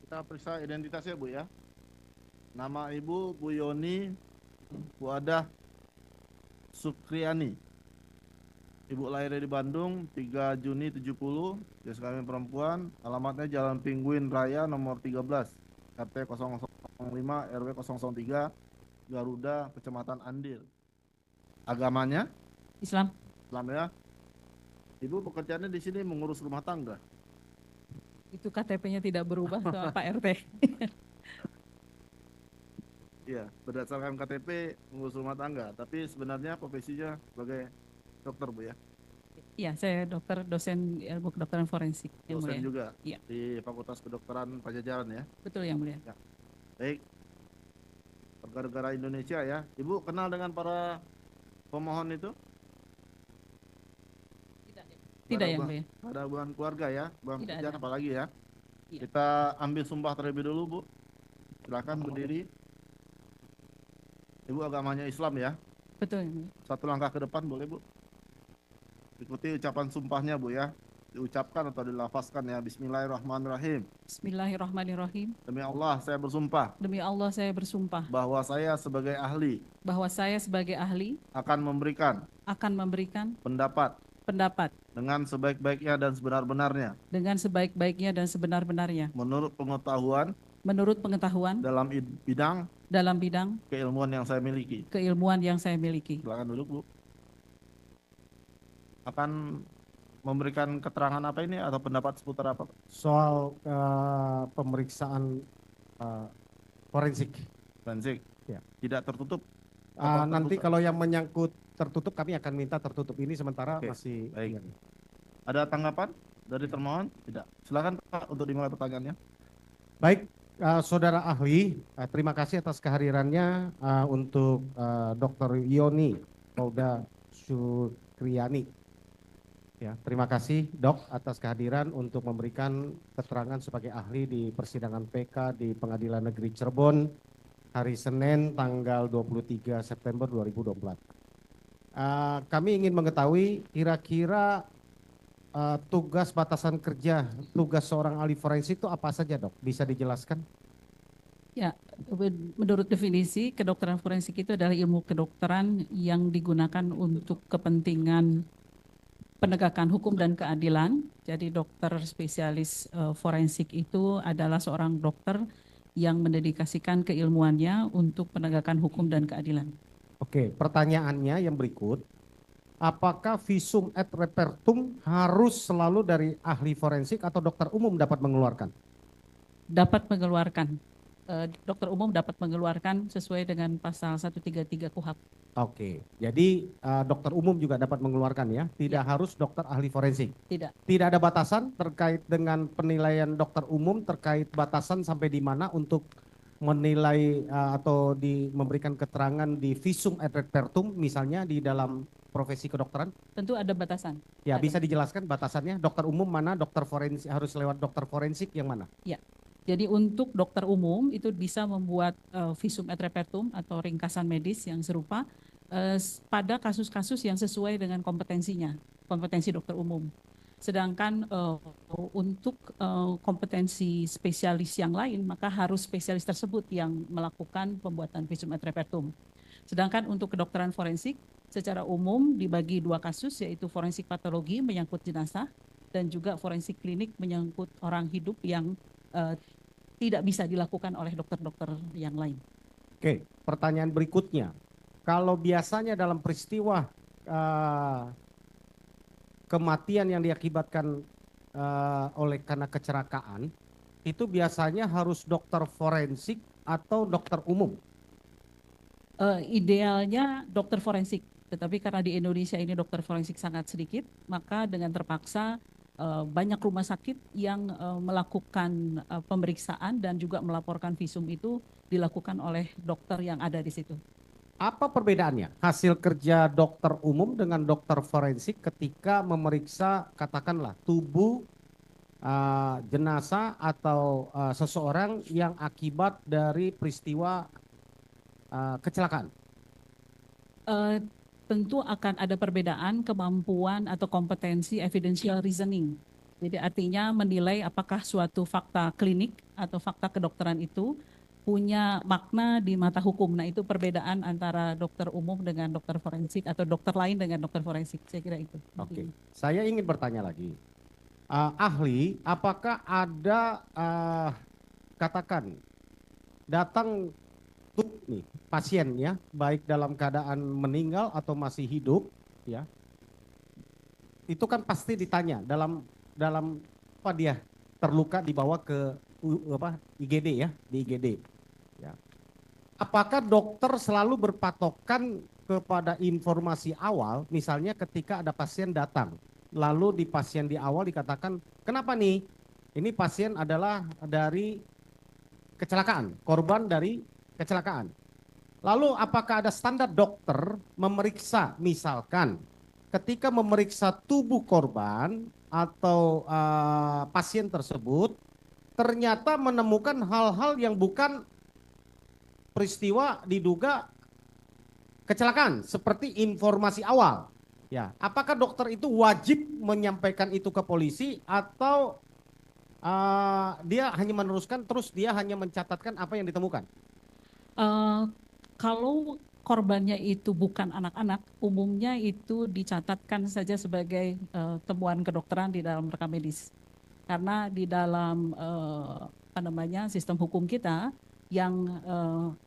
Kita periksa identitasnya Bu ya. Nama Ibu Bu Yoni Buadah Sukriani. Ibu lahirnya di Bandung 3 Juni 70, jenis kelamin perempuan, alamatnya Jalan Pingguin Raya nomor 13, RT 005 RW 003, Garuda, Kecamatan Andil. Agamanya Islam. Islam ya. Ibu pekerjaannya di sini mengurus rumah tangga. Itu KTP-nya tidak berubah sama Pak RT. Iya, berdasarkan KTP mengurus rumah tangga, tapi sebenarnya profesinya sebagai dokter Bu ya. Iya, saya dokter, dosen ilmu kedokteran forensik yang Dosen mulia. juga Iya, di Fakultas Kedokteran Pajajaran ya. betul yang mulia. Ya, baik. Warga negara Indonesia ya. Ibu kenal dengan para pemohon itu? Tidak yang mulia. Nggak ada hubungan keluarga ya, hubungan Tidak pekerjaan ada. apalagi ya. Iya. Kita ambil sumpah terlebih dulu Bu. Silakan berdiri. Ibu agamanya Islam ya. Betul yang mulia. Satu langkah ke depan boleh Bu. Ikuti ucapan sumpahnya Bu ya. Diucapkan atau dilafazkan ya. Bismillahirrahmanirrahim. Bismillahirrahmanirrahim. Demi Allah saya bersumpah Demi Allah saya bersumpah bahwa saya sebagai ahli bahwa saya sebagai ahli akan memberikan akan memberikan pendapat pendapat dengan sebaik-baiknya dan sebenar-benarnya dengan sebaik-baiknya dan sebenar-benarnya menurut pengetahuan dalam bidang bidang keilmuan yang saya miliki. keilmuan yang saya miliki. Silakan duduk Bu. Akan memberikan keterangan apa ini atau pendapat seputar apa? Soal pemeriksaan forensik. Forensik. Ya. Tidak tertutup. Nanti kalau yang menyangkut tertutup kami akan minta tertutup, ini sementara Oke, masih. baik. Ada tanggapan dari termohon? Tidak. Silakan Pak untuk dimulai pertanyaannya. Baik, saudara ahli, terima kasih atas kehadirannya untuk Dr. Yoni Buadah Sukriani. Ya, terima kasih Dok atas kehadiran untuk memberikan keterangan sebagai ahli di persidangan PK di Pengadilan Negeri Cirebon hari Senin tanggal 23 September 2024. Kami ingin mengetahui kira-kira tugas batasan kerja, tugas seorang ahli forensik itu apa saja Dok? Bisa dijelaskan? Ya, menurut definisi kedokteran forensik itu adalah ilmu kedokteran yang digunakan untuk kepentingan penegakan hukum dan keadilan. Jadi dokter spesialis forensik itu adalah seorang dokter yang mendedikasikan keilmuannya untuk penegakan hukum dan keadilan. Oke, pertanyaannya yang berikut, apakah visum et repertum harus selalu dari ahli forensik atau dokter umum dapat mengeluarkan? Dapat mengeluarkan. Dokter umum dapat mengeluarkan sesuai dengan pasal 133 KUHP. Oke, jadi dokter umum juga dapat mengeluarkan ya, tidak harus dokter ahli forensik. Tidak. Tidak ada batasan terkait dengan penilaian dokter umum terkait batasan sampai di mana untuk menilai atau memberikan keterangan di visum et repertum misalnya di dalam profesi kedokteran? Tentu ada batasan. Ya, bisa dijelaskan batasannya? Dokter umum mana, dokter forensik harus lewat dokter forensik yang mana? Ya. Jadi untuk dokter umum itu bisa membuat visum et repertum atau ringkasan medis yang serupa pada kasus-kasus yang sesuai dengan kompetensinya, kompetensi dokter umum. Sedangkan untuk kompetensi spesialis yang lain, maka harus spesialis tersebut yang melakukan pembuatan visum et repertum. Sedangkan untuk kedokteran forensik, secara umum dibagi dua kasus, yaitu forensik patologi menyangkut jenazah dan juga forensik klinik menyangkut orang hidup yang tidak bisa dilakukan oleh dokter-dokter yang lain. Oke, pertanyaan berikutnya. Kalau biasanya dalam peristiwa kematian yang diakibatkan oleh karena kecelakaan, itu biasanya harus dokter forensik atau dokter umum? Idealnya dokter forensik, tetapi karena di Indonesia ini dokter forensik sangat sedikit, maka dengan terpaksa banyak rumah sakit yang melakukan pemeriksaan dan juga melaporkan visum itu dilakukan oleh dokter yang ada di situ. Apa perbedaannya hasil kerja dokter umum dengan dokter forensik ketika memeriksa katakanlah tubuh jenazah atau seseorang yang akibat dari peristiwa kecelakaan? Tentu akan ada perbedaan kemampuan atau kompetensi evidential reasoning Jadi artinya menilai apakah suatu fakta klinik atau fakta kedokteran itu punya makna di mata hukum. Nah, itu perbedaan antara dokter umum dengan dokter forensik atau dokter lain dengan dokter forensik. Saya kira itu. Oke, saya ingin bertanya lagi. Ahli, apakah ada katakan datang nih pasien ya, baik dalam keadaan meninggal atau masih hidup ya, itu kan pasti ditanya dalam apa dia terluka dibawa ke IGD ya, di IGD ya. Apakah dokter selalu berpatokan kepada informasi awal, misalnya ketika ada pasien datang, lalu di pasien di awal dikatakan, kenapa nih? Ini pasien adalah dari kecelakaan, korban dari kecelakaan. Lalu apakah ada standar dokter memeriksa, misalkan ketika memeriksa tubuh korban atau pasien tersebut, ternyata menemukan hal-hal yang bukan peristiwa diduga kecelakaan seperti informasi awal. Ya, apakah dokter itu wajib menyampaikan itu ke polisi atau dia hanya meneruskan terus dia hanya mencatatkan apa yang ditemukan? Kalau korbannya itu bukan anak-anak, umumnya itu dicatatkan saja sebagai temuan kedokteran di dalam rekam medis. Karena di dalam sistem hukum kita, yang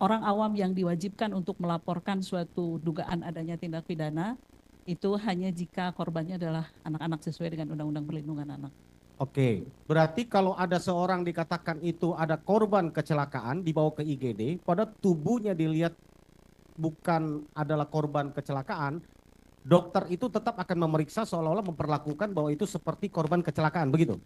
orang awam yang diwajibkan untuk melaporkan suatu dugaan adanya tindak pidana itu hanya jika korbannya adalah anak-anak sesuai dengan Undang-Undang Perlindungan Anak. Oke, berarti kalau ada seorang dikatakan itu ada korban kecelakaan dibawa ke IGD, pada tubuhnya dilihat bukan adalah korban kecelakaan, dokter itu tetap akan memeriksa seolah-olah memperlakukan bahwa itu seperti korban kecelakaan, begitu?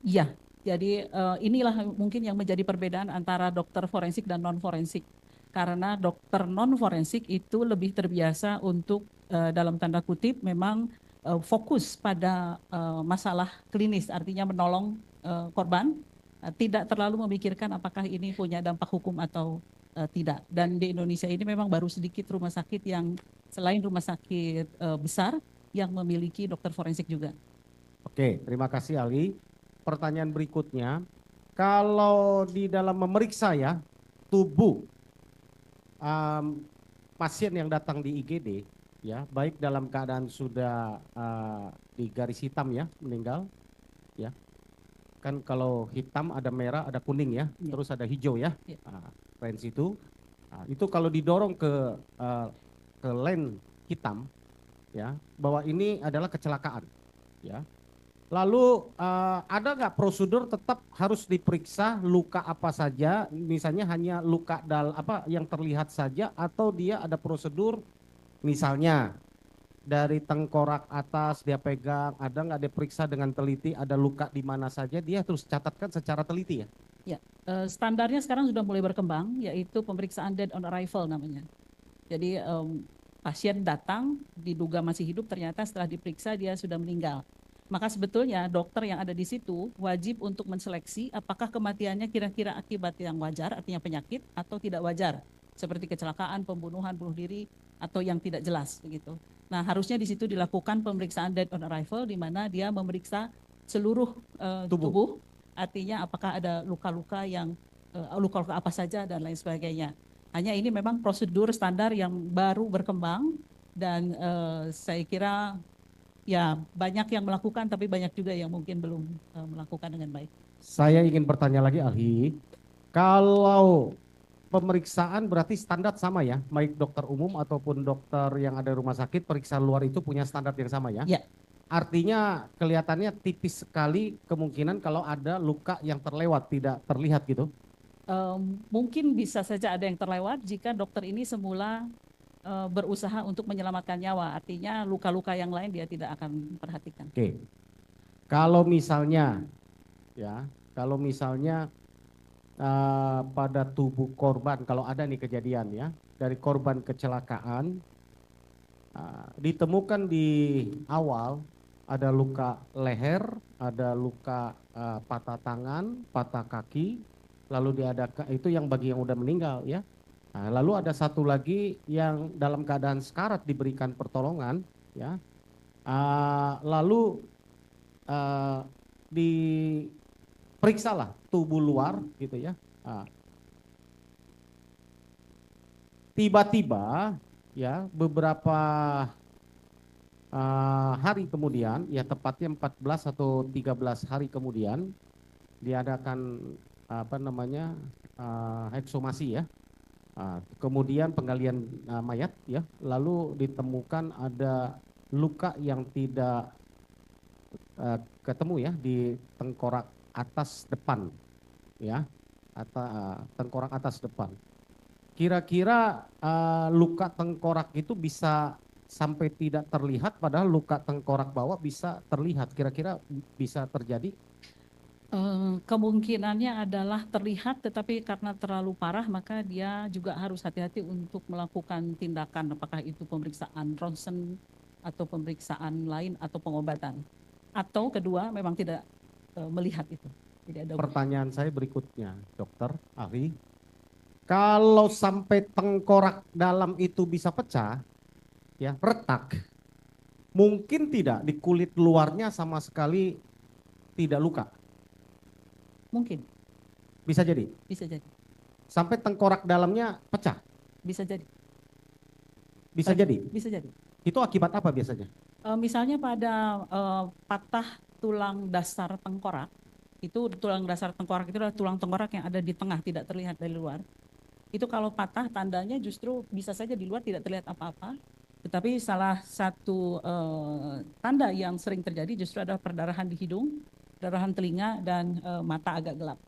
Iya. Jadi inilah mungkin yang menjadi perbedaan antara dokter forensik dan non forensik. Karena dokter non forensik itu lebih terbiasa untuk dalam tanda kutip memang fokus pada masalah klinis, artinya menolong korban, tidak terlalu memikirkan apakah ini punya dampak hukum atau tidak. Dan di Indonesia ini memang baru sedikit rumah sakit yang selain rumah sakit besar yang memiliki dokter forensik juga. Oke, terima kasih Ali. Pertanyaan berikutnya, kalau di dalam memeriksa ya tubuh pasien yang datang di IGD, ya baik dalam keadaan sudah di garis hitam ya meninggal, ya kan kalau hitam ada merah ada kuning ya, terus ada hijau ya, range itu kalau didorong ke lane hitam, ya bahwa ini adalah kecelakaan, ya. Lalu ada nggak prosedur tetap harus diperiksa luka apa saja, misalnya hanya luka yang terlihat saja, atau dia ada prosedur misalnya dari tengkorak atas dia pegang, ada nggak diperiksa dengan teliti, ada luka di mana saja, dia terus catatkan secara teliti ya? Ya, standarnya sekarang sudah mulai berkembang, yaitu pemeriksaan dead on arrival namanya. Jadi pasien datang diduga masih hidup, ternyata setelah diperiksa dia sudah meninggal. Maka sebetulnya dokter yang ada di situ wajib untuk menseleksi apakah kematiannya kira-kira akibat yang wajar, artinya penyakit, atau tidak wajar, seperti kecelakaan, pembunuhan, bunuh diri, atau yang tidak jelas begitu. Nah, harusnya di situ dilakukan pemeriksaan dead on arrival, di mana dia memeriksa seluruh tubuh, artinya apakah ada luka-luka yang luka-luka apa saja dan lain sebagainya. Hanya ini memang prosedur standar yang baru berkembang dan saya kira ya banyak yang melakukan, tapi banyak juga yang mungkin belum melakukan dengan baik. Saya ingin bertanya lagi ahli, kalau pemeriksaan berarti standar sama ya, baik dokter umum ataupun dokter yang ada di rumah sakit, periksa luar itu punya standar yang sama ya? Ya. Artinya kelihatannya tipis sekali kemungkinan kalau ada luka yang terlewat, tidak terlihat gitu? Mungkin bisa saja ada yang terlewat jika dokter ini semula berusaha untuk menyelamatkan nyawa, artinya luka-luka yang lain dia tidak akan perhatikan. Oke. Kalau misalnya pada tubuh korban, kalau ada nih kejadian ya, dari korban kecelakaan ditemukan di awal ada luka leher, ada luka patah tangan, patah kaki, lalu itu yang bagi yang udah meninggal ya. Nah, lalu ada satu lagi yang dalam keadaan sekarat diberikan pertolongan, ya. Lalu diperiksalah tubuh luar gitu ya. Ah, tiba-tiba ya beberapa hari kemudian, ya tepatnya 14 atau 13 hari kemudian diadakan apa namanya ekshumasi ya. Kemudian penggalian mayat ya, lalu ditemukan ada luka yang tidak ketemu ya di tengkorak atas depan ya, atau tengkorak atas depan. Kira-kira luka tengkorak itu bisa sampai tidak terlihat, padahal luka tengkorak bawah bisa terlihat. Kira-kira bisa terjadi? Kemungkinannya adalah terlihat, tetapi karena terlalu parah maka dia juga harus hati-hati untuk melakukan tindakan, apakah itu pemeriksaan ronsen atau pemeriksaan lain atau pengobatan. Atau kedua memang tidak melihat itu. Tidak ada. Pertanyaan saya berikutnya, dokter ahli. Kalau sampai tengkorak dalam itu bisa pecah, ya retak, mungkin tidak di kulit luarnya sama sekali tidak luka. Mungkin, Bisa jadi. bisa jadi, Sampai tengkorak dalamnya pecah. bisa jadi, Bisa jadi. bisa jadi. Itu akibat apa biasanya? Misalnya pada patah tulang dasar tengkorak, itu tulang dasar tengkorak itu adalah tulang tengkorak yang ada di tengah, tidak terlihat dari luar. Itu kalau patah tandanya justru bisa saja di luar tidak terlihat apa-apa, tetapi salah satu tanda yang sering terjadi justru adalah perdarahan di hidung, perdarahan telinga, dan mata agak gelap.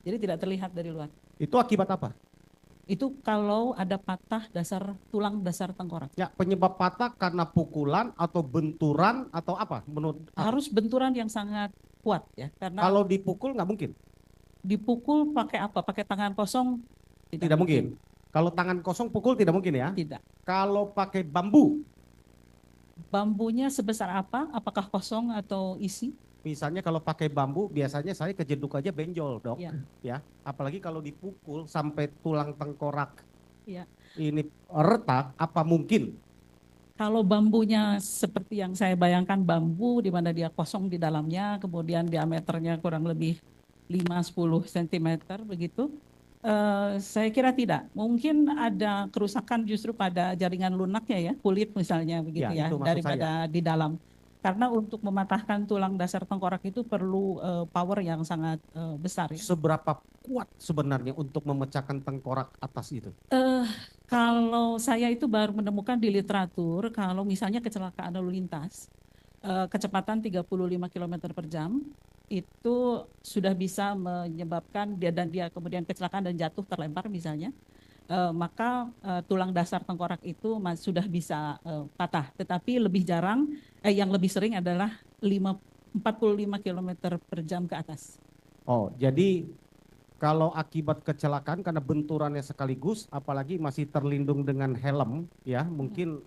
Jadi tidak terlihat dari luar. Itu akibat apa? Itu kalau ada patah tulang dasar tengkorak. Ya, penyebab patah karena pukulan atau benturan atau apa? Menurut apa? Harus benturan yang sangat kuat ya, karena Kalau dipukul nggak mungkin. dipukul pakai apa? Pakai tangan kosong? Tidak mungkin. Kalau tangan kosong pukul tidak mungkin ya. Tidak. Kalau pakai bambu, Bambunya sebesar apa? Apakah kosong atau isi? misalnya kalau pakai bambu biasanya saya kejeduk aja benjol, dok. Ya. Ya, apalagi kalau dipukul sampai tulang tengkorak Ya. ini retak, apa mungkin? Kalau bambunya seperti yang saya bayangkan, bambu di mana dia kosong di dalamnya, kemudian diameternya kurang lebih 5-10 cm begitu, saya kira tidak. Mungkin ada kerusakan justru pada jaringan lunaknya ya, kulit misalnya begitu Ya, ya, itu maksud daripada di dalam. Karena untuk mematahkan tulang dasar tengkorak itu perlu power yang sangat besar ya. Seberapa kuat sebenarnya untuk memecahkan tengkorak atas itu? Kalau saya itu baru menemukan di literatur, kalau misalnya kecelakaan lalu lintas, kecepatan 35 km per jam, itu sudah bisa menyebabkan dia kemudian kecelakaan dan jatuh terlempar misalnya, maka tulang dasar tengkorak itu sudah bisa patah. Tetapi lebih jarang, yang lebih sering adalah 45 km per jam ke atas. Oh, jadi kalau akibat kecelakaan karena benturannya sekaligus, apalagi masih terlindung dengan helm, ya mungkin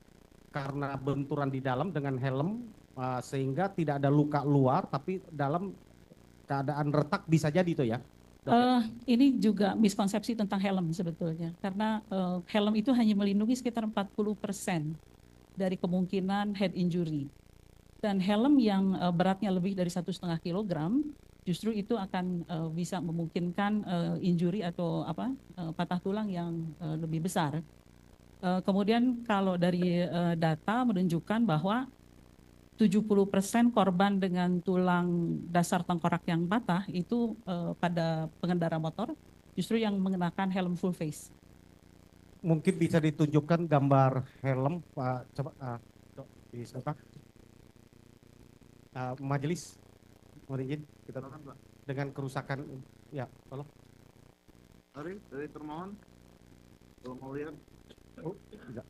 karena benturan di dalam dengan helm, sehingga tidak ada luka luar, tapi dalam keadaan retak bisa jadi itu ya. Ini juga miskonsepsi tentang helm sebetulnya, karena helm itu hanya melindungi sekitar 40% dari kemungkinan head injury. Dan helm yang beratnya lebih dari 1,5 kilogram, justru itu akan bisa memungkinkan injury atau patah tulang yang lebih besar. Kemudian kalau dari data menunjukkan bahwa 70% korban dengan tulang dasar tengkorak yang patah itu pada pengendara motor justru yang mengenakan helm full face. Mungkin bisa ditunjukkan gambar helm, Pak. Coba, Dok, bisa Pak? Majelis, mohon izin kita dengan kerusakan, ya, tolong. Ari, dari termohon, kalau mau lihat. Oh, tidak.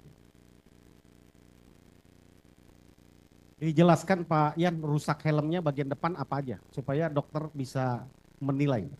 Dijelaskan Pak Yan, rusak helmnya bagian depan apa aja, supaya dokter bisa menilai.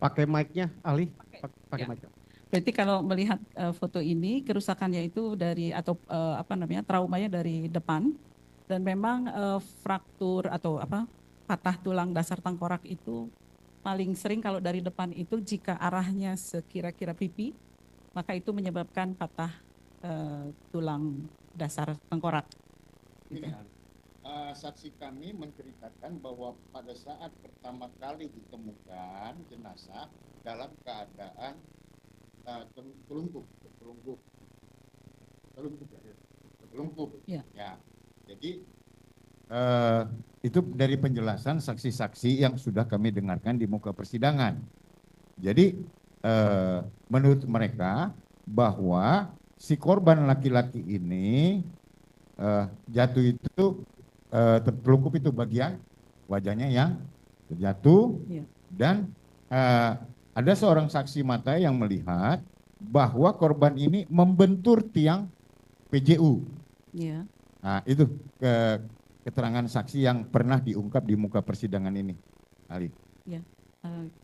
Pakai mic-nya, ahli. Pakai Ya. mic. Berarti kalau melihat foto ini kerusakannya itu dari atau traumanya dari depan dan memang fraktur atau patah tulang dasar tengkorak itu paling sering kalau dari depan itu jika arahnya sekira-kira pipi, maka itu menyebabkan patah tulang dasar tengkorak. Ini, saksi kami menceritakan bahwa pada saat pertama kali ditemukan jenazah dalam keadaan telungkup. Ya. Ya. Jadi itu dari penjelasan saksi-saksi yang sudah kami dengarkan di muka persidangan. Jadi menurut mereka bahwa si korban laki-laki ini jatuh itu tertelungkup itu bagian wajahnya yang terjatuh. Ya. Dan ada seorang saksi mata yang melihat bahwa korban ini membentur tiang PJU. Ya. Nah, itu keterangan saksi yang pernah diungkap di muka persidangan ini, ahli.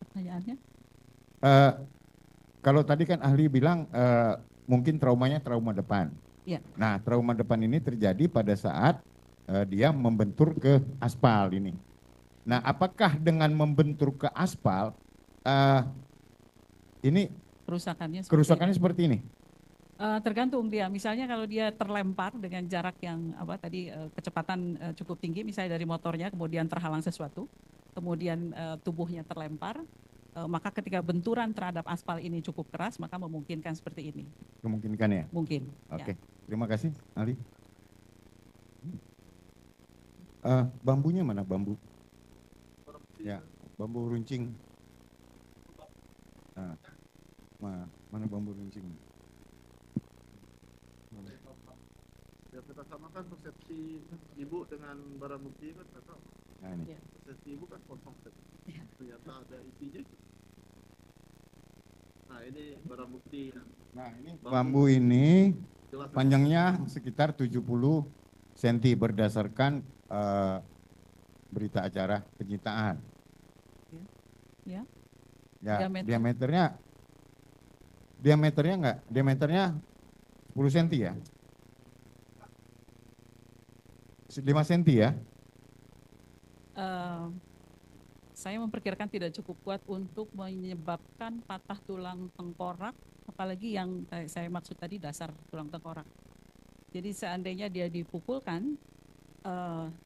Pertanyaannya? Kalau tadi kan ahli bilang mungkin traumanya trauma depan. Ya. Nah, trauma depan ini terjadi pada saat dia membentur ke aspal ini. Nah, apakah dengan membentur ke aspal ini kerusakannya seperti ini? Tergantung dia, misalnya kalau dia terlempar dengan jarak yang kecepatan cukup tinggi, misalnya dari motornya kemudian terhalang sesuatu, kemudian tubuhnya terlempar, maka ketika benturan terhadap aspal ini cukup keras, maka memungkinkan seperti ini. Memungkinkan ya? Mungkin. Oke, Ya. terima kasih, ahli. Bambunya mana bambu? Ya, bambu runcing. Mana bambu runcing? Ya kita samakan persepsi ibu dengan barang bukti kan atau Nah, ini. Ya. persepsi ibu kan kosong. Ya. Ternyata ada isinya. Nah ini barang bukti. Nah, ini bambu ini Jelas. panjangnya sekitar 70 cm berdasarkan berita acara penyitaan. Ya. Ya, Diameter? diameternya 10 cm ya. 5 cm ya. Saya memperkirakan tidak cukup kuat untuk menyebabkan patah tulang tengkorak, apalagi yang saya maksud tadi dasar tulang tengkorak. Jadi seandainya dia dipukulkan,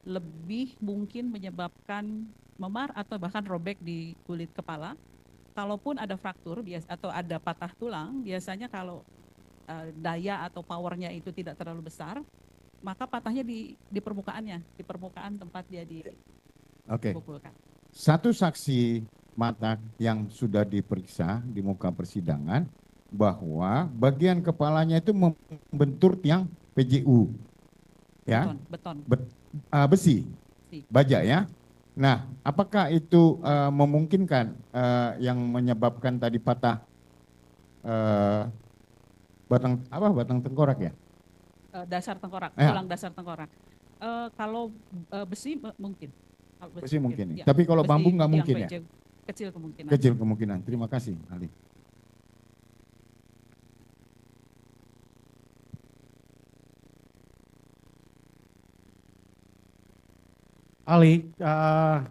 lebih mungkin menyebabkan memar atau bahkan robek di kulit kepala. Kalaupun ada fraktur atau ada patah tulang, biasanya kalau daya atau powernya itu tidak terlalu besar, maka patahnya di permukaannya, di permukaan tempat dia Oke. dipukulkan. Satu saksi mata yang sudah diperiksa di muka persidangan bahwa bagian kepalanya itu membentur tiang PJU. Ya. Beton. Besi. Besi. Baja ya. Nah, apakah itu memungkinkan yang menyebabkan tadi patah batang tengkorak ya? Dasar tengkorak, Ya. tulang dasar tengkorak. Kalau besi mungkin. Kalau Besi mungkin. ya. Tapi kalau Besi bambu nggak tiang mungkin ya? PJ, kecil kemungkinan. Kecil kemungkinan. Terima kasih, ahli. Ali,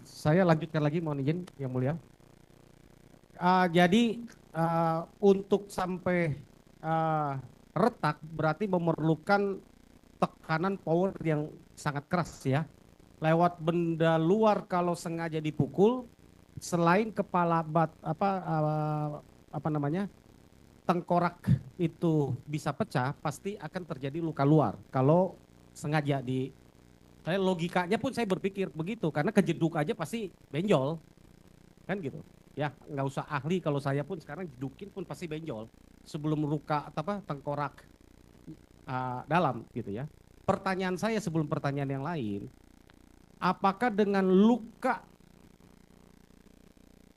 saya lanjutkan lagi, mohon izin yang mulia. Jadi untuk sampai retak berarti memerlukan tekanan power yang sangat keras ya. Lewat benda luar kalau sengaja dipukul, selain kepala tengkorak itu bisa pecah, pasti akan terjadi luka luar kalau sengaja saya logikanya pun saya berpikir begitu karena kejeduk aja pasti benjol kan gitu ya, nggak usah ahli, kalau saya pun sekarang jedukin pun pasti benjol sebelum luka tengkorak dalam gitu ya. Pertanyaan saya sebelum pertanyaan yang lain, apakah dengan luka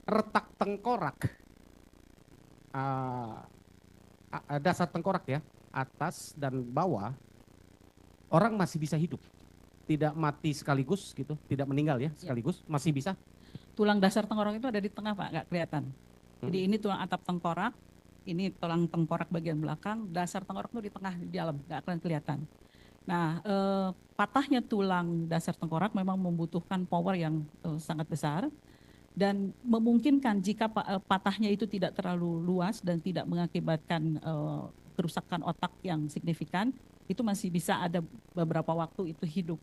retak tengkorak dasar tengkorak ya, atas dan bawah, orang masih bisa hidup? Tidak mati sekaligus gitu, tidak meninggal ya sekaligus, masih bisa? Tulang dasar tengkorak itu ada di tengah Pak, nggak kelihatan. Jadi ini tulang atap tengkorak, ini tulang tengkorak bagian belakang, dasar tengkorak itu di tengah di dalam, nggak akan kelihatan. Nah, patahnya tulang dasar tengkorak memang membutuhkan power yang sangat besar dan memungkinkan jika patahnya itu tidak terlalu luas dan tidak mengakibatkan kerusakan otak yang signifikan, itu masih bisa ada beberapa waktu itu hidup.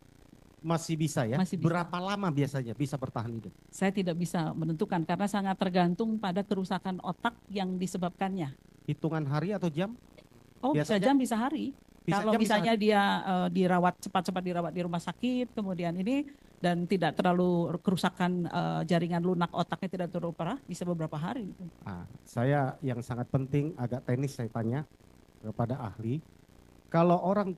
Masih bisa ya? Masih bisa. Berapa lama biasanya bisa bertahan hidup? Saya tidak bisa menentukan karena sangat tergantung pada kerusakan otak yang disebabkannya. Hitungan hari atau jam? Oh, bisa Biasanya- jam, bisa hari. Bisa Kalau jam, bisa misalnya dia cepat-cepat dirawat di rumah sakit, kemudian ini dan tidak terlalu kerusakan jaringan lunak otaknya tidak terlalu parah, bisa beberapa hari. Saya yang sangat penting agak teknis saya tanya kepada ahli. Kalau orang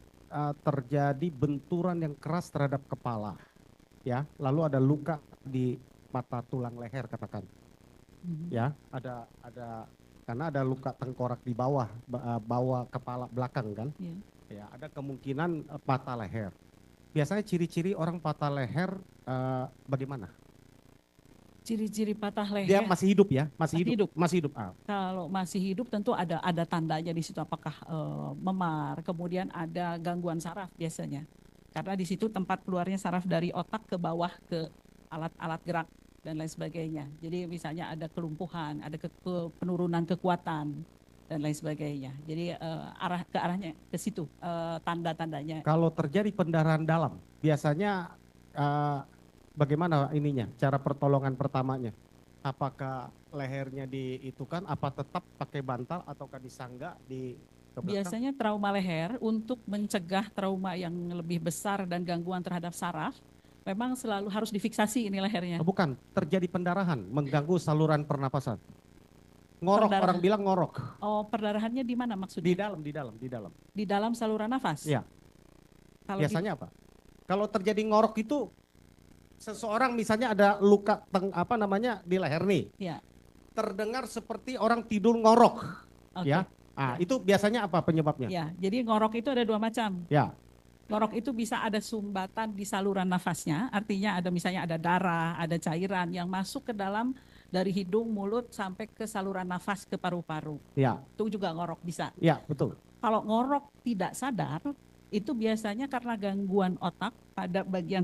terjadi benturan yang keras terhadap kepala, ya, lalu ada luka di mata tulang leher katakan, ya, ada karena ada luka tengkorak di bawah kepala belakang kan, ya, ada kemungkinan patah leher. Biasanya ciri-ciri orang patah leher bagaimana? Ciri-ciri patah leher. Dia masih hidup ya, masih hidup. Kalau masih hidup tentu ada tandanya di situ, apakah memar, kemudian ada gangguan saraf biasanya. Karena di situ tempat keluarnya saraf dari otak ke bawah ke alat-alat gerak dan lain sebagainya. Jadi misalnya ada kelumpuhan, ada penurunan kekuatan dan lain sebagainya. Jadi arahnya ke situ tanda-tandanya. Kalau terjadi pendarahan dalam, biasanya bagaimana ininya, cara pertolongan pertamanya? Apakah lehernya diitukan, apa tetap pakai bantal ataukah disangga di belakang? Biasanya trauma leher untuk mencegah trauma yang lebih besar dan gangguan terhadap saraf, memang selalu harus difiksasi ini lehernya. Bukan, terjadi pendarahan, mengganggu saluran pernapasan. Ngorok, orang bilang ngorok. Oh, perdarahannya di mana maksudnya? Di dalam. Di dalam saluran nafas? Iya. Biasanya apa? Kalau terjadi ngorok itu seseorang misalnya ada luka di leher nih. Ya. Terdengar seperti orang tidur ngorok. Okay. Ya. Itu biasanya apa penyebabnya? Ya, jadi ngorok itu ada dua macam. Ya. Ngorok itu bisa ada sumbatan di saluran nafasnya, artinya ada misalnya ada darah, ada cairan yang masuk ke dalam dari hidung, mulut sampai ke saluran nafas ke paru-paru. Ya. Itu juga ngorok bisa. Ya, betul. Kalau ngorok tidak sadar, itu biasanya karena gangguan otak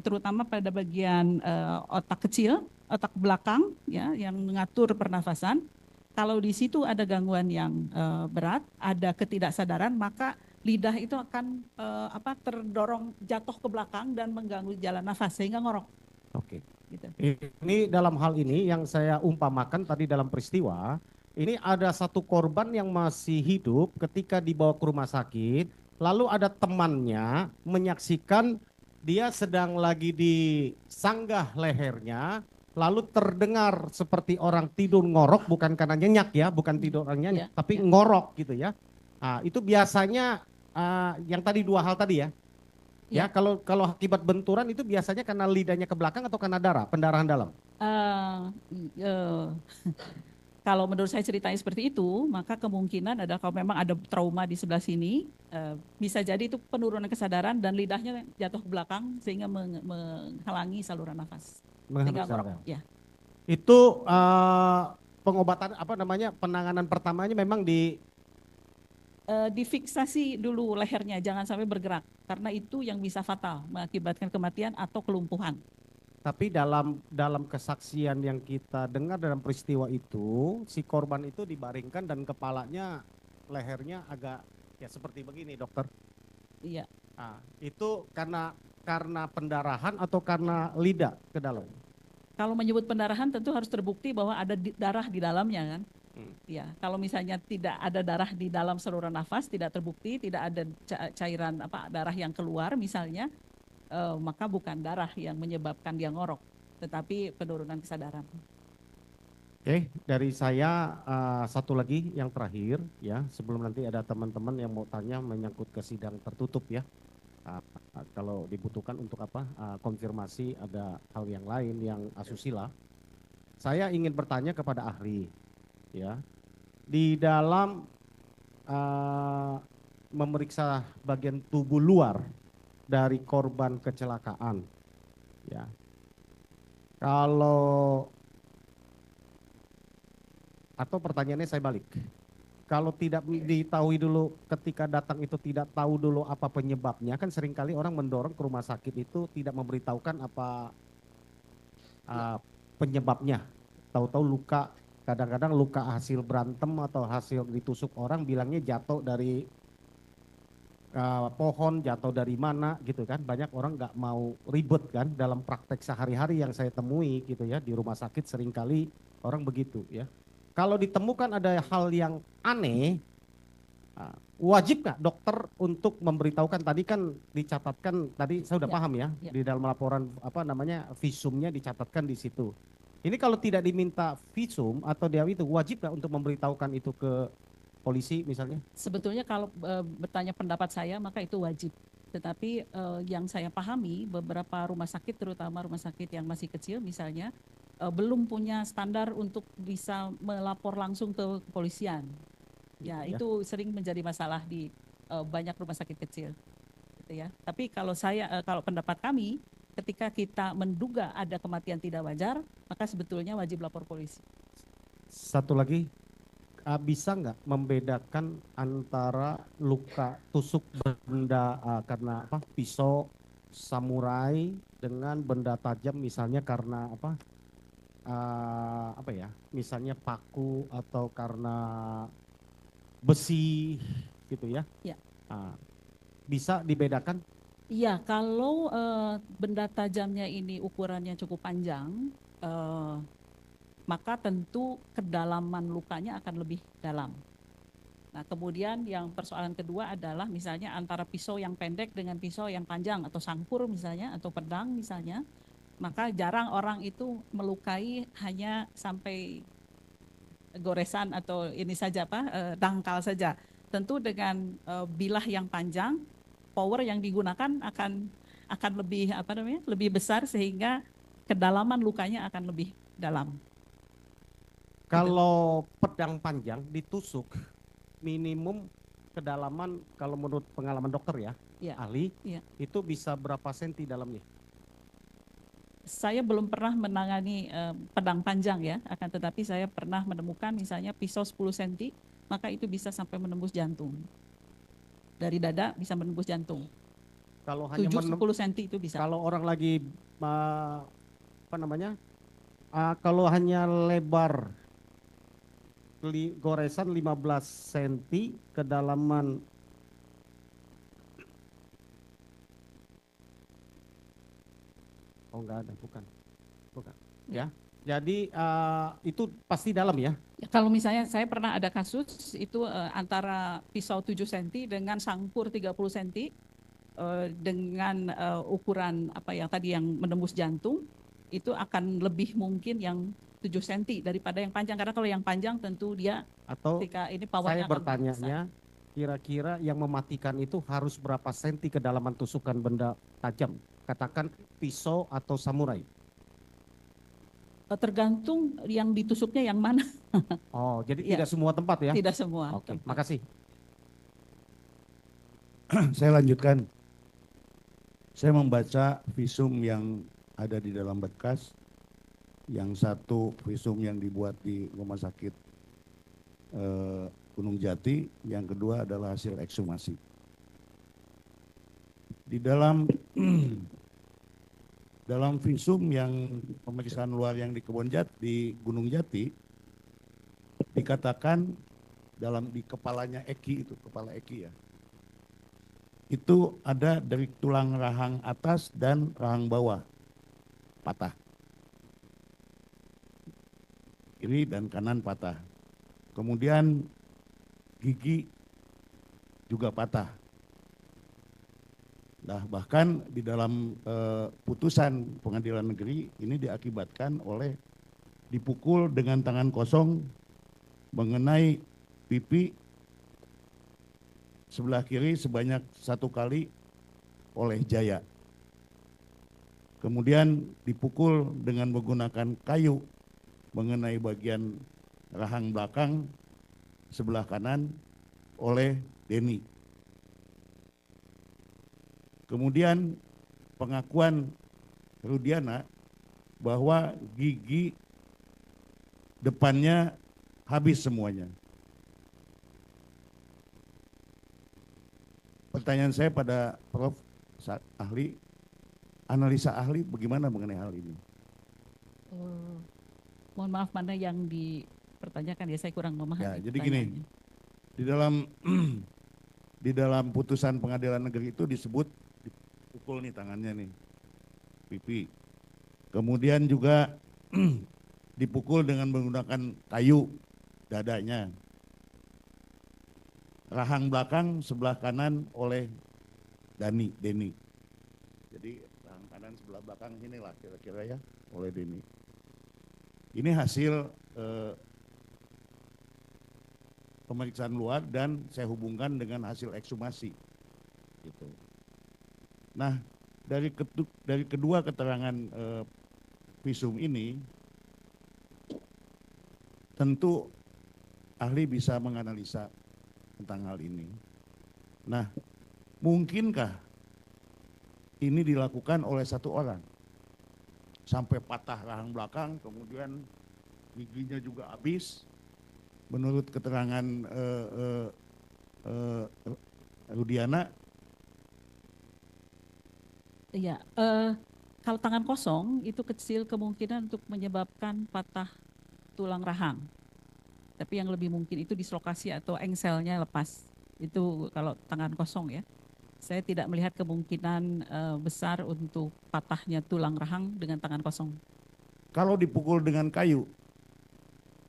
terutama pada bagian otak kecil, otak belakang ya yang mengatur pernafasan. Kalau di situ ada gangguan yang berat, ada ketidaksadaran, maka lidah itu akan terdorong jatuh ke belakang dan mengganggu jalan nafas sehingga ngorok. Oke. Gitu. Ini dalam hal ini yang saya umpamakan tadi dalam peristiwa, ini ada satu korban yang masih hidup ketika dibawa ke rumah sakit, lalu ada temannya menyaksikan dia sedang lagi disanggah lehernya, lalu terdengar seperti orang tidur ngorok, bukan karena nyenyak ya, bukan tidur orang nyenyak, tapi ngorok gitu ya. Itu biasanya yang tadi dua hal tadi ya. Ya, kalau akibat benturan itu biasanya karena lidahnya ke belakang atau karena darah, pendarahan dalam? Kalau menurut saya ceritanya seperti itu, maka kemungkinan adalah kalau memang ada trauma di sebelah sini, bisa jadi itu penurunan kesadaran dan lidahnya jatuh ke belakang sehingga menghalangi saluran nafas. Sehingga ngorok, ya. Itu pengobatan penanganan pertamanya memang difiksasi dulu lehernya, jangan sampai bergerak karena itu yang bisa fatal mengakibatkan kematian atau kelumpuhan. Tapi dalam kesaksian yang kita dengar dalam peristiwa itu, si korban itu dibaringkan dan kepalanya, lehernya agak ya seperti begini, dokter. Iya. Itu karena pendarahan atau karena lidah ke dalam? Kalau menyebut pendarahan tentu harus terbukti bahwa ada darah di dalamnya kan. Ya, kalau misalnya tidak ada darah di dalam saluran nafas, tidak terbukti, tidak ada cairan darah yang keluar misalnya, maka bukan darah yang menyebabkan dia ngorok, tetapi penurunan kesadaran. Oke, dari saya satu lagi yang terakhir ya, sebelum nanti ada teman-teman yang mau tanya menyangkut ke sidang tertutup ya. Kalau dibutuhkan untuk konfirmasi ada hal yang lain yang asusila, saya ingin bertanya kepada ahli ya, di dalam memeriksa bagian tubuh luar dari korban kecelakaan ya, kalau Atau pertanyaannya saya balik. Kalau tidak diketahui dulu ketika datang itu tidak tahu dulu apa penyebabnya, kan seringkali orang mendorong ke rumah sakit itu tidak memberitahukan apa penyebabnya. Tahu-tahu luka, kadang-kadang luka hasil berantem atau hasil ditusuk orang, bilangnya jatuh dari pohon, jatuh dari mana gitu kan. Banyak orang nggak mau ribet kan dalam praktek sehari-hari yang saya temui gitu ya, di rumah sakit seringkali orang begitu ya. Kalau ditemukan ada hal yang aneh, wajib nggak dokter untuk memberitahukan? Tadi kan dicatatkan, tadi saya udah Ya, paham ya, ya. di dalam laporan visumnya dicatatkan di situ. Ini kalau tidak diminta visum atau dia itu, wajib nggak untuk memberitahukan itu ke polisi misalnya? Sebetulnya kalau bertanya pendapat saya maka itu wajib. Tetapi yang saya pahami beberapa rumah sakit, terutama rumah sakit yang masih kecil misalnya, belum punya standar untuk bisa melapor langsung ke kepolisian. Ya, Ya. itu sering menjadi masalah di banyak rumah sakit kecil. Gitu ya. Tapi kalau kalau pendapat kami, ketika kita menduga ada kematian tidak wajar, maka sebetulnya wajib lapor polisi. Satu lagi, bisa nggak membedakan antara luka tusuk benda karena pisau samurai dengan benda tajam misalnya karena misalnya paku atau karena besi gitu ya? Ya. Bisa dibedakan? Iya, kalau benda tajamnya ini ukurannya cukup panjang, maka tentu kedalaman lukanya akan lebih dalam. Nah, kemudian yang persoalan kedua adalah misalnya antara pisau yang pendek dengan pisau yang panjang atau sangkur misalnya atau pedang misalnya, maka jarang orang itu melukai hanya sampai goresan atau ini saja dangkal saja. Tentu dengan bilah yang panjang, power yang digunakan akan lebih lebih besar sehingga kedalaman lukanya akan lebih dalam. Kalau pedang panjang ditusuk, minimum kedalaman kalau menurut pengalaman dokter ya, ahli, itu bisa berapa senti dalamnya? Saya belum pernah menangani pedang panjang ya, akan tetapi saya pernah menemukan misalnya pisau 10 cm, maka itu bisa sampai menembus jantung. Dari dada bisa menembus jantung. Kalau hanya 7-10 cm itu bisa. Kalau orang lagi kalau hanya lebar goresan 15 cm, kedalaman enggak ada, bukan. Ya. Jadi itu pasti dalam ya. Kalau misalnya saya pernah ada kasus itu antara pisau 7 cm dengan sangkur 30 cm dengan ukuran yang tadi yang menembus jantung, itu akan lebih mungkin yang 7 cm daripada yang panjang, karena kalau yang panjang tentu dia ketika ini powernya. Saya bertanyanya, kira-kira yang mematikan itu harus berapa senti kedalaman tusukan benda tajam? Katakan pisau atau samurai. Tergantung yang ditusuknya yang mana. Oh, jadi tidak semua tempat ya? Tidak semua. Oke, makasih. Saya lanjutkan. Saya membaca visum yang ada di dalam berkas. Yang satu visum yang dibuat di Rumah Sakit Gunung Jati, yang kedua adalah hasil ekshumasi. Di dalam visum yang pemeriksaan luar yang di Gunung Jati, dikatakan di kepalanya kepala Eki ya, itu ada dari tulang rahang atas dan rahang bawah patah, kiri dan kanan patah. Kemudian gigi juga patah. Nah, bahkan di dalam putusan pengadilan negeri ini diakibatkan oleh dipukul dengan tangan kosong mengenai pipi sebelah kiri sebanyak 1 kali oleh Jaya. Kemudian dipukul dengan menggunakan kayu mengenai bagian rahang belakang sebelah kanan oleh Denny. Kemudian pengakuan Rudiana bahwa gigi depannya habis semuanya. Pertanyaan saya pada Prof. Ahli, analisa ahli bagaimana mengenai hal ini? Mohon maaf, mana yang dipertanyakan ya, saya kurang memahami. Ya, jadi gini, pertanyaannya. di dalam di dalam putusan pengadilan negeri itu disebut dipukul nih tangannya nih, pipi. Kemudian juga dipukul dengan menggunakan kayu dadanya. Rahang belakang sebelah kanan oleh Denny. Jadi rahang kanan sebelah belakang inilah kira-kira ya oleh Denny. Ini hasil pemeriksaan luar dan saya hubungkan dengan hasil ekshumasi. Gitu. Nah, dari kedua keterangan visum ini, tentu ahli bisa menganalisa tentang hal ini. Nah, mungkinkah ini dilakukan oleh satu orang? Sampai patah rahang belakang, kemudian giginya juga habis. Menurut keterangan Rudiana. Iya, kalau tangan kosong itu kecil kemungkinan untuk menyebabkan patah tulang rahang. Tapi yang lebih mungkin itu dislokasi atau engselnya lepas. Itu kalau tangan kosong ya. Saya tidak melihat kemungkinan besar untuk patahnya tulang rahang dengan tangan kosong. Kalau dipukul dengan kayu,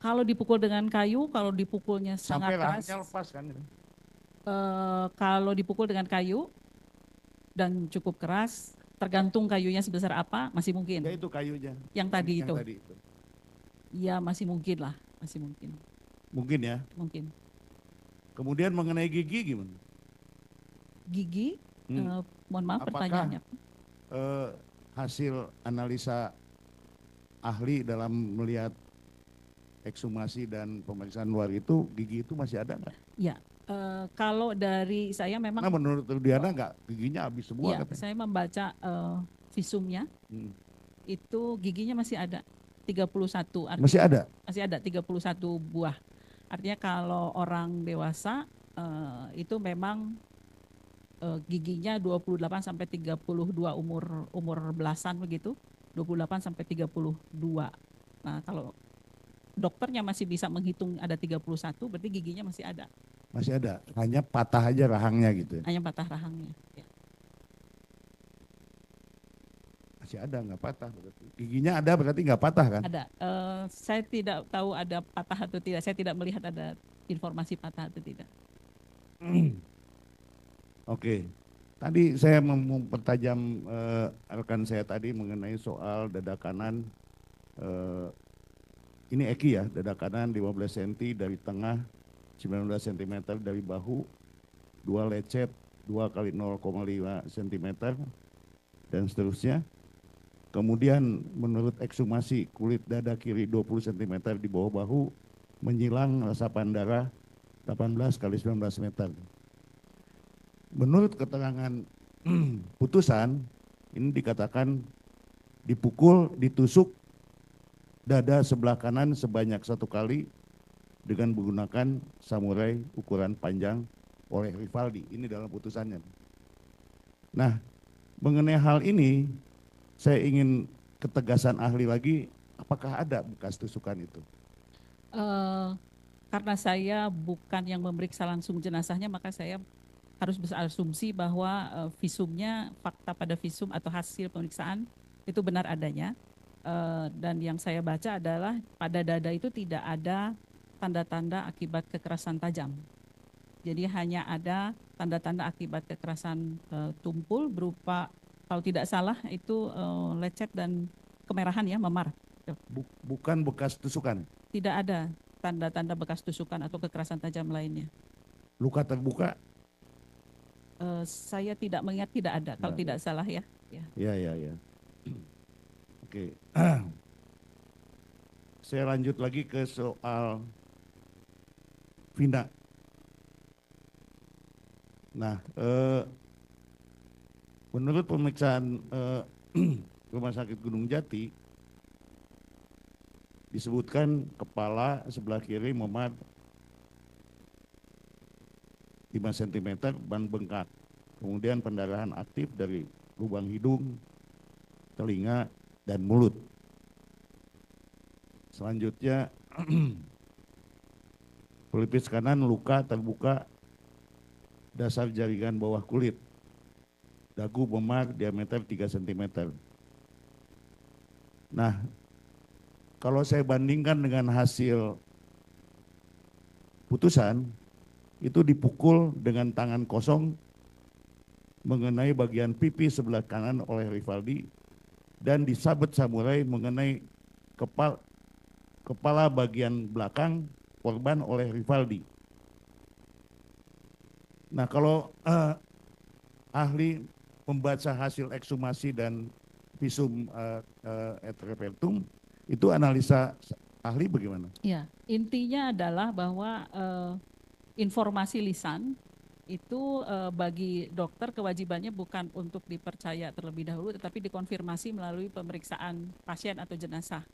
Kalau dipukul dengan kayu, kalau dipukulnya sampai sangat keras, rahangnya lepas kan? kalau dipukul dengan kayu dan cukup keras, tergantung kayunya sebesar apa, masih mungkin. Ya itu kayunya. Yang tadi Yang itu. tadi itu. Ya masih mungkin lah, masih mungkin. Mungkin ya. Mungkin. Kemudian mengenai gigi gimana? Gigi, mohon maaf Apakah pertanyaannya. Hasil analisa ahli dalam melihat ekshumasi dan pemeriksaan luar itu gigi itu masih ada nggak? Ya, kalau dari saya memang, Nah menurut Rudiana nggak, giginya habis semua ya, katanya. saya membaca visumnya, itu giginya masih ada 31. Artinya, Masih ada? masih ada 31 buah. Artinya kalau orang dewasa itu memang giginya 28 sampai 32 umur belasan begitu, 28 sampai 32. Nah, kalau dokternya masih bisa menghitung ada 31, berarti giginya masih ada. Masih ada, hanya patah aja rahangnya gitu. Hanya patah rahangnya. Ya. Masih ada, nggak patah berarti. Giginya ada berarti nggak patah kan? Ada. Saya tidak tahu ada patah atau tidak. Saya tidak melihat ada informasi patah atau tidak. Oke, tadi saya mempertajam rekan saya tadi mengenai soal dada kanan. Ini Eki ya, dada kanan 15 cm dari tengah, 19 cm dari bahu, 2 lecet 2 kali 0,5 cm, dan seterusnya. Kemudian menurut ekshumasi kulit dada kiri 20 cm di bawah bahu, menyilang resapan darah 18 kali 19 meter. Menurut keterangan putusan, ini dikatakan dipukul, ditusuk dada sebelah kanan sebanyak 1 kali dengan menggunakan samurai ukuran panjang oleh Rivaldi. Ini dalam putusannya. Nah, mengenai hal ini, saya ingin ketegasan ahli lagi, apakah ada bekas tusukan itu? Karena saya bukan yang memeriksa langsung jenazahnya, maka saya harus berasumsi bahwa visumnya, fakta pada visum atau hasil pemeriksaan itu benar adanya. Dan yang saya baca adalah pada dada itu tidak ada tanda-tanda akibat kekerasan tajam. Jadi hanya ada tanda-tanda akibat kekerasan tumpul berupa, kalau tidak salah itu lecet dan kemerahan ya, memar. Bukan bekas tusukan? Tidak ada tanda-tanda bekas tusukan atau kekerasan tajam lainnya. Luka terbuka? Saya tidak mengingat, tidak ada, kalau tidak salah ya. Ya. Oke. Saya lanjut lagi ke soal Vina. Nah, menurut pemeriksaan Rumah Sakit Gunung Jati, disebutkan kepala sebelah kiri memar 5 cm, ban bengkak. Kemudian pendarahan aktif dari lubang hidung, telinga, dan mulut. Selanjutnya pelipis kanan luka terbuka dasar jaringan bawah kulit. Dagu memar diameter 3 cm. Nah, kalau saya bandingkan dengan hasil putusan, itu dipukul dengan tangan kosong mengenai bagian pipi sebelah kanan oleh Rivaldi dan disabet samurai mengenai kepala bagian belakang korban oleh Rivaldi. Nah, kalau ahli membaca hasil ekshumasi dan visum et repertum, itu analisa ahli bagaimana? Ya, intinya adalah bahwa informasi lisan itu bagi dokter kewajibannya bukan untuk dipercaya terlebih dahulu, tetapi dikonfirmasi melalui pemeriksaan pasien atau jenazah.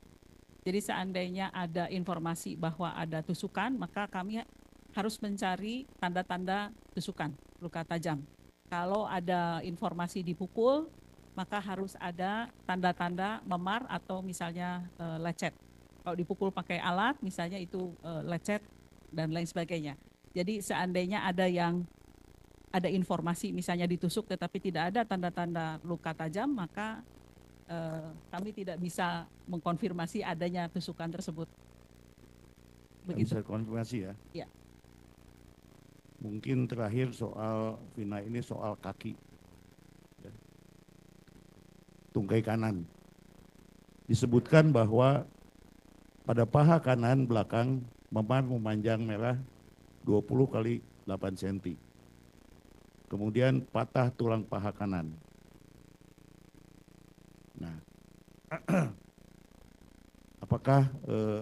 Jadi seandainya ada informasi bahwa ada tusukan, maka kami harus mencari tanda-tanda tusukan, luka tajam. Kalau ada informasi dipukul, maka harus ada tanda-tanda memar atau misalnya lecet. Kalau dipukul pakai alat, misalnya itu lecet dan lain sebagainya. Jadi seandainya ada informasi misalnya ditusuk tetapi tidak ada tanda-tanda luka tajam, maka kami tidak bisa mengkonfirmasi adanya tusukan tersebut. Begitu. Bisa konfirmasi ya? Ya. Mungkin terakhir soal Vina ini soal kaki. Ya. Tungkai kanan. Disebutkan bahwa pada paha kanan belakang memar memanjang merah 20 kali 8 cm. Kemudian patah tulang paha kanan. Nah, apakah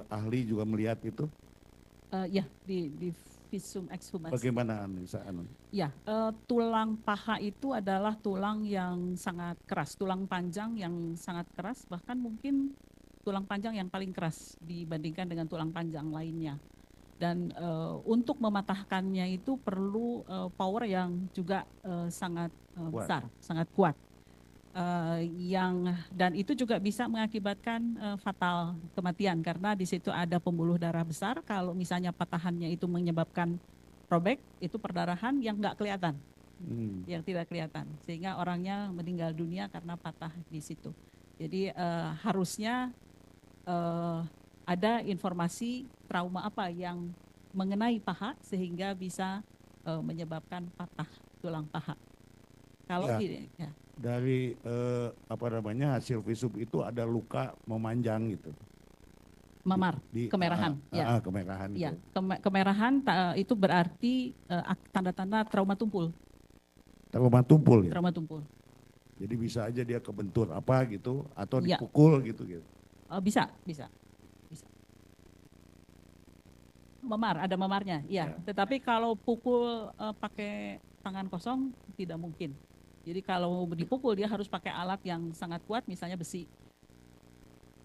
ahli juga melihat itu? Ya, di visum ekshumasi. Bagaimana analisa? Ya, tulang paha itu adalah tulang yang sangat keras, tulang panjang yang sangat keras, bahkan mungkin tulang panjang yang paling keras dibandingkan dengan tulang panjang lainnya. Dan untuk mematahkannya itu perlu power yang juga sangat besar, sangat kuat. Dan itu juga bisa mengakibatkan fatal kematian karena di situ ada pembuluh darah besar. Kalau misalnya patahannya itu menyebabkan robek, itu perdarahan yang nggak kelihatan, yang tidak kelihatan, sehingga orangnya meninggal dunia karena patah di situ. Jadi harusnya ada informasi trauma apa yang mengenai paha sehingga bisa menyebabkan patah tulang paha. Kalau ya. Dari hasil visum itu ada luka memanjang gitu. Memar, kemerahan. Ya. Kemerahan. Ya, kemerahan itu berarti tanda-tanda trauma tumpul. Trauma tumpul ya. Trauma tumpul. Jadi bisa aja dia kebentur apa gitu atau dipukul gitu. Bisa. Memar, ada memarnya, ya. Tetapi kalau pukul pakai tangan kosong tidak mungkin. Jadi kalau dipukul dia harus pakai alat yang sangat kuat, misalnya besi,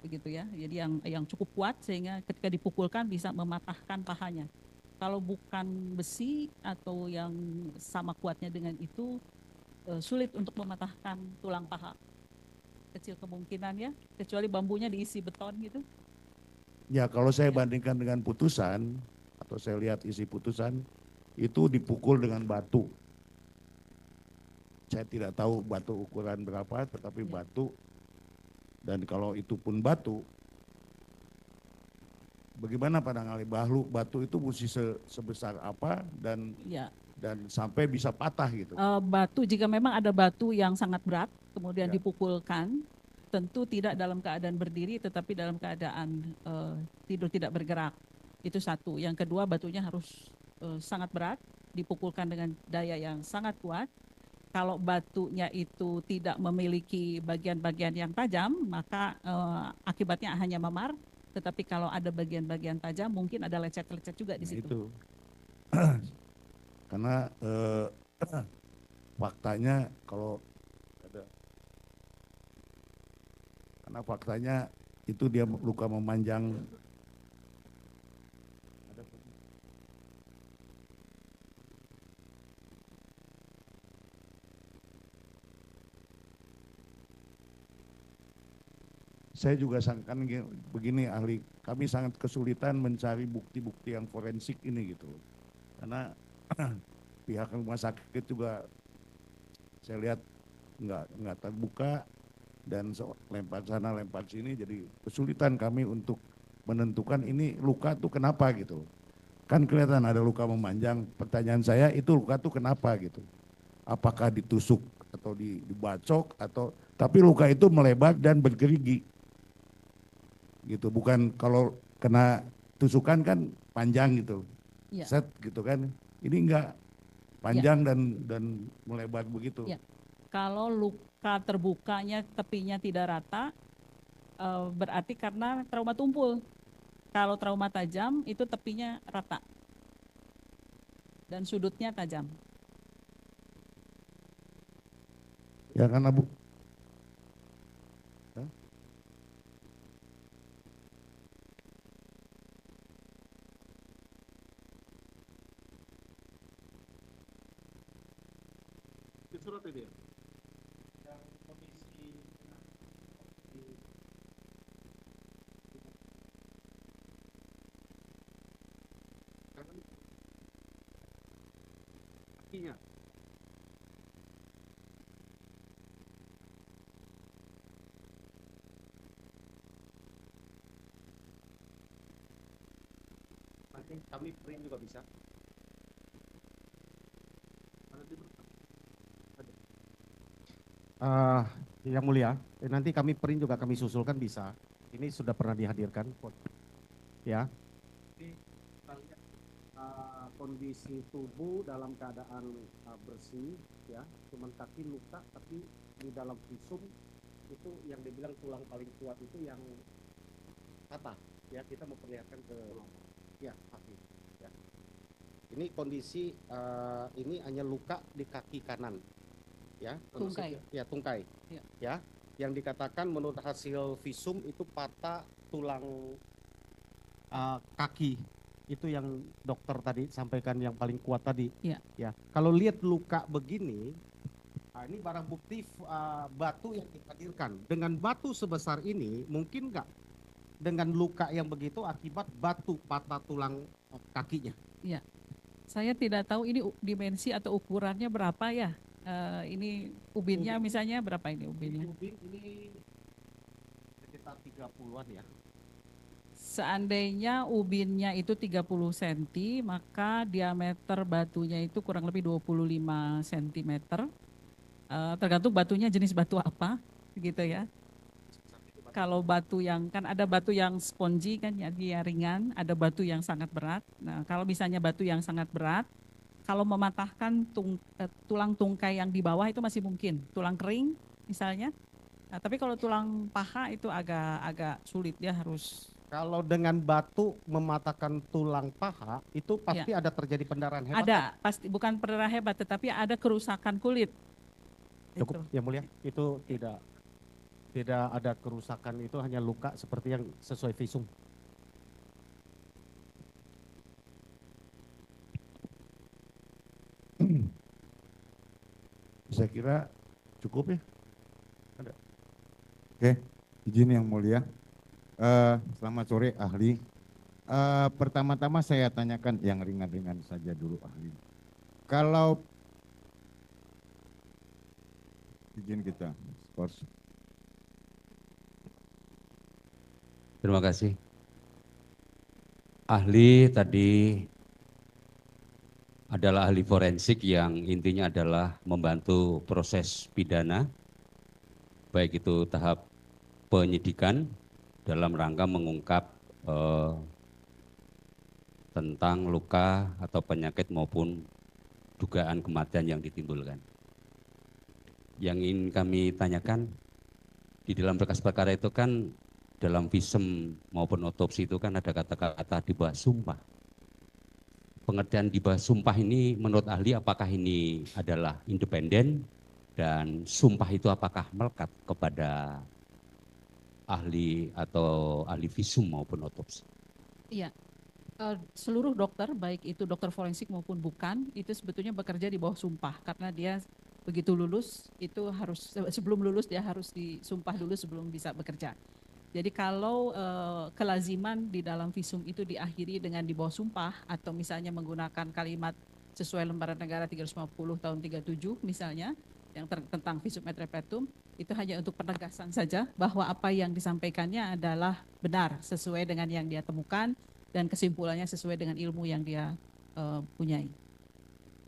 begitu ya. Jadi yang cukup kuat sehingga ketika dipukulkan bisa mematahkan pahanya. Kalau bukan besi atau yang sama kuatnya dengan itu sulit untuk mematahkan tulang paha. Kecil kemungkinannya, kecuali bambunya diisi beton gitu. Ya, kalau saya bandingkan dengan putusan, atau saya lihat isi putusan, itu dipukul dengan batu. Saya tidak tahu batu ukuran berapa, tetapi batu. Dan kalau itu pun batu, bagaimana pandangan ahli batu itu mesti sebesar apa dan sampai bisa patah gitu? Batu, jika memang ada batu yang sangat berat, kemudian dipukulkan, tentu tidak dalam keadaan berdiri tetapi dalam keadaan tidur tidak bergerak. Itu satu. Yang kedua, batunya harus sangat berat, dipukulkan dengan daya yang sangat kuat. Kalau batunya itu tidak memiliki bagian-bagian yang tajam, maka akibatnya hanya memar. Tetapi kalau ada bagian-bagian tajam, mungkin ada lecet-lecet juga di situ. Itu. Karena faktanya itu dia luka memanjang saya juga sangkan begini ahli, kami sangat kesulitan mencari bukti-bukti yang forensik ini gitu. Karena pihak rumah sakit juga saya lihat nggak terbuka dan lempar sana lempar sini, jadi kesulitan kami untuk menentukan ini luka tuh kenapa gitu. Kan kelihatan ada luka memanjang. Pertanyaan saya itu luka tuh kenapa gitu? Apakah ditusuk atau dibacok atau tapi luka itu melebar dan bergerigi gitu, bukan kalau kena tusukan kan panjang gitu, Ya. set gitu kan, ini enggak panjang dan melebar begitu. Ya. Kalau luka terbukanya tepinya tidak rata, berarti karena trauma tumpul. Kalau trauma tajam itu tepinya rata dan sudutnya tajam. Ya karena Bu. Hah? Di surat ini ya? Yang kondisi kakinya. Nanti kami print juga bisa. Ada di Yang mulia, nanti kami print juga kami susulkan bisa. Ini sudah pernah dihadirkan, ya. Kita lihat kondisi tubuh dalam keadaan bersih, ya, cuman kaki luka, tapi di dalam visum itu yang dibilang tulang paling kuat itu yang patah, ya. Kita memperlihatkan ke ya kaki, ya. Ini kondisi ini hanya luka di kaki kanan, ya. Tungkai. Ya, tungkai, Ya. ya. Yang dikatakan menurut hasil visum itu patah tulang Kaki itu yang dokter tadi sampaikan yang paling kuat tadi. Iya. Ya. Kalau lihat luka begini, ini barang bukti batu yang dihadirkan. Dengan batu sebesar ini, mungkin nggak dengan luka yang begitu akibat batu patah tulang kakinya? Saya tidak tahu ini dimensi atau ukurannya berapa ya. Ini ubinnya misalnya berapa ini ubinnya? Ini sekitar 30-an ya. Seandainya ubinnya itu 30 cm, maka diameter batunya itu kurang lebih 25 cm. Tergantung batunya jenis batu apa, gitu ya. Kalau batu yang, kan ada batu yang spongy kan ya, dia ringan, ada batu yang sangat berat. Nah, kalau misalnya batu yang sangat berat, kalau mematahkan tulang tungkai yang di bawah itu masih mungkin, tulang kering misalnya. Nah, tapi kalau tulang paha itu agak sulit, dia harus. Kalau dengan batu mematahkan tulang paha, itu pasti ada terjadi pendarahan hebat. Ada, pasti bukan pendarahan hebat, tetapi ada kerusakan kulit. Cukup, Itu. yang mulia, itu tidak ada kerusakan, itu hanya luka seperti yang sesuai visum. Saya kira cukup ya. Oke, izin yang mulia. Selamat sore ahli. Pertama-tama saya tanyakan yang ringan-ringan saja dulu ahli. Kalau izin kita, skors. Terima kasih. Ahli tadi adalah ahli forensik yang intinya adalah membantu proses pidana, baik itu tahap penyidikan dalam rangka mengungkap tentang luka atau penyakit maupun dugaan kematian yang ditimbulkan. Yang ingin kami tanyakan, di dalam berkas perkara itu kan dalam visum maupun otopsi itu kan ada kata-kata di bawah sumpah. Pengertian di bawah sumpah ini menurut ahli apakah ini adalah independen dan sumpah itu apakah melekat kepada ahli atau ahli visum maupun otopsi? Iya, seluruh dokter, baik itu dokter forensik maupun bukan, itu sebetulnya bekerja di bawah sumpah karena dia begitu lulus itu harus sebelum lulus dia harus disumpah dulu sebelum bisa bekerja. Jadi kalau kelaziman di dalam visum itu diakhiri dengan di bawah sumpah atau misalnya menggunakan kalimat sesuai lembaran negara 350 tahun 37 misalnya yang tentang visum et repertum, itu hanya untuk penegasan saja bahwa apa yang disampaikannya adalah benar sesuai dengan yang dia temukan dan kesimpulannya sesuai dengan ilmu yang dia punyai.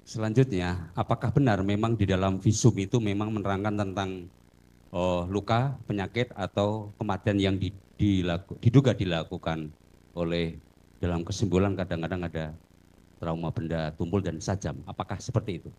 Selanjutnya, apakah benar memang di dalam visum itu memang menerangkan tentang luka, penyakit atau kematian yang diduga dilakukan oleh, dalam kesimpulan kadang-kadang ada trauma benda tumpul dan sajam. Apakah seperti itu?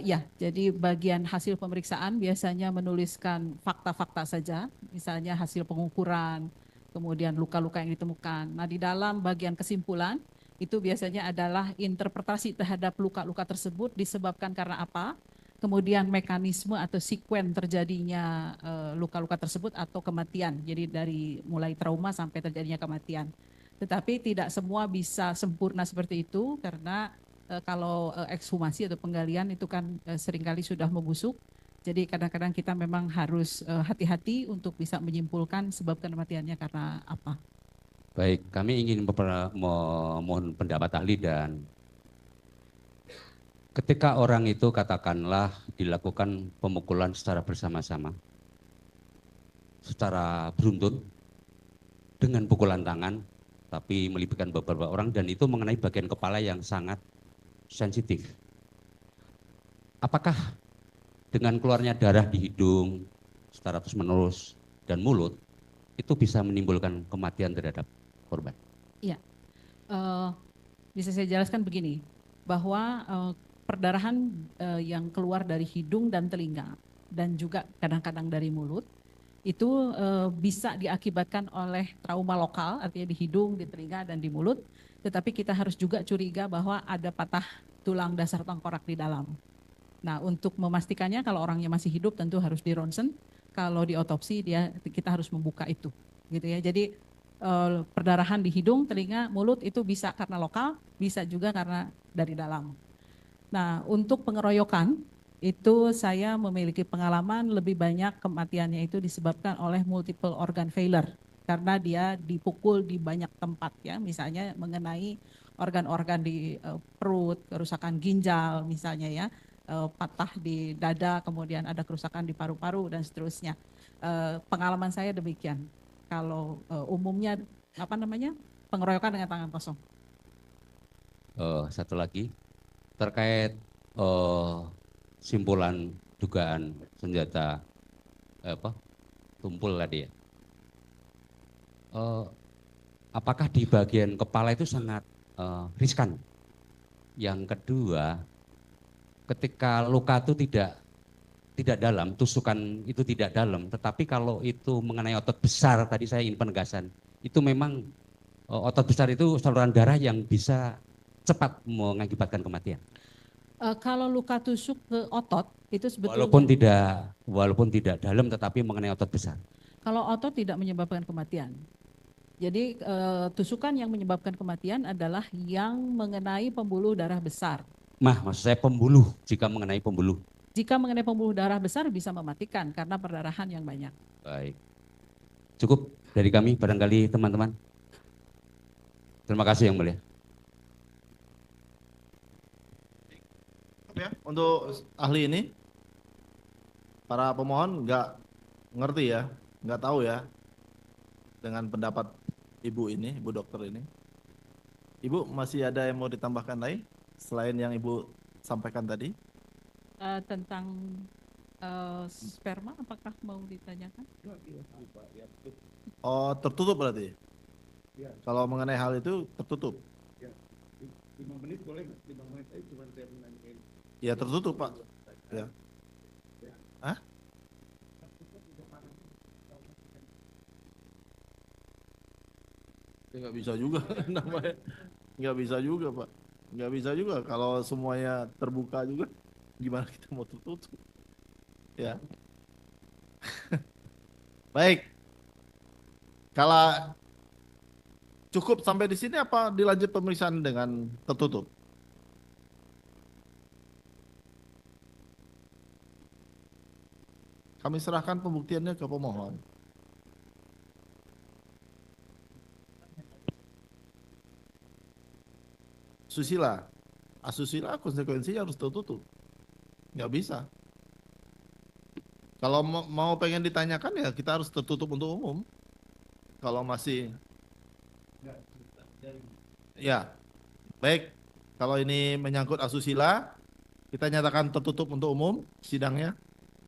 Ya, jadi bagian hasil pemeriksaan biasanya menuliskan fakta-fakta saja, misalnya hasil pengukuran, kemudian luka-luka yang ditemukan. Nah, di dalam bagian kesimpulan itu biasanya adalah interpretasi terhadap luka-luka tersebut disebabkan karena apa, kemudian mekanisme atau sekuen terjadinya luka-luka tersebut atau kematian. Jadi dari mulai trauma sampai terjadinya kematian. Tetapi tidak semua bisa sempurna seperti itu karena kalau ekshumasi atau penggalian itu kan seringkali sudah membusuk. Jadi kadang-kadang kita memang harus hati-hati untuk bisa menyimpulkan sebab kematiannya karena apa. Baik, kami ingin memohon pendapat ahli. Dan ketika orang itu katakanlah dilakukan pemukulan secara bersama-sama, secara beruntun, dengan pukulan tangan, tapi melibatkan beberapa orang, dan itu mengenai bagian kepala yang sangat sensitif. Apakah dengan keluarnya darah di hidung secara terus-menerus dan mulut, itu bisa menimbulkan kematian terhadap korban? Iya, bisa saya jelaskan begini, bahwa perdarahan yang keluar dari hidung dan telinga dan juga kadang-kadang dari mulut itu bisa diakibatkan oleh trauma lokal, artinya di hidung, di telinga, dan di mulut. Tetapi kita harus juga curiga bahwa ada patah tulang dasar tengkorak di dalam. Nah, untuk memastikannya kalau orangnya masih hidup tentu harus di ronsen. Kalau di otopsi kita harus membuka itu, gitu ya. Jadi perdarahan di hidung, telinga, mulut itu bisa karena lokal, bisa juga karena dari dalam. Nah, untuk pengeroyokan itu saya memiliki pengalaman lebih banyak kematiannya itu disebabkan oleh multiple organ failure karena dia dipukul di banyak tempat ya, misalnya mengenai organ-organ di perut, kerusakan ginjal misalnya ya, patah di dada, kemudian ada kerusakan di paru-paru dan seterusnya. Pengalaman saya demikian. Kalau umumnya pengeroyokan dengan tangan kosong. Satu lagi terkait simpulan dugaan senjata tumpul tadi ya. Apakah di bagian kepala itu sangat riskan? Yang kedua, ketika luka itu tidak dalam, tusukan itu tidak dalam, tetapi kalau itu mengenai otot besar, tadi saya ingin penegasan, itu memang otot besar itu saluran darah yang bisa cepat mengakibatkan kematian. Kalau luka tusuk ke otot itu sebetulnya walaupun tidak dalam, tetapi mengenai otot besar. Kalau otot tidak menyebabkan kematian. Jadi tusukan yang menyebabkan kematian adalah yang mengenai pembuluh darah besar. Maksud saya pembuluh, jika mengenai pembuluh. Jika mengenai pembuluh darah besar bisa mematikan karena perdarahan yang banyak. Baik. Cukup dari kami barangkali teman-teman. Terima kasih Yang Mulia. Ya, untuk ahli ini, para pemohon nggak ngerti ya, nggak tahu ya dengan pendapat ibu ini, ibu dokter ini. Ibu masih ada yang mau ditambahkan lagi selain yang ibu sampaikan tadi? Tentang sperma, apakah mau ditanyakan? Oh, tertutup berarti? Ya. Kalau mengenai hal itu tertutup? Ya. 5 menit boleh nggak? 5 menit aja cuma saya menanyain. Ya tertutup Pak. Ya. Hah? Ya, nggak bisa juga namanya. Nggak bisa juga Pak. Nggak bisa juga kalau semuanya terbuka juga. Gimana kita mau tertutup? Ya. Baik. Kalau cukup sampai di sini apa dilanjut pemeriksaan dengan tertutup? Kami serahkan pembuktiannya ke pemohon. asusila. Asusila konsekuensinya harus tertutup. Nggak bisa. Kalau mau pengen ditanyakan ya kita harus tertutup untuk umum. Kalau masih, ya, baik. Kalau ini menyangkut asusila, kita nyatakan tertutup untuk umum sidangnya.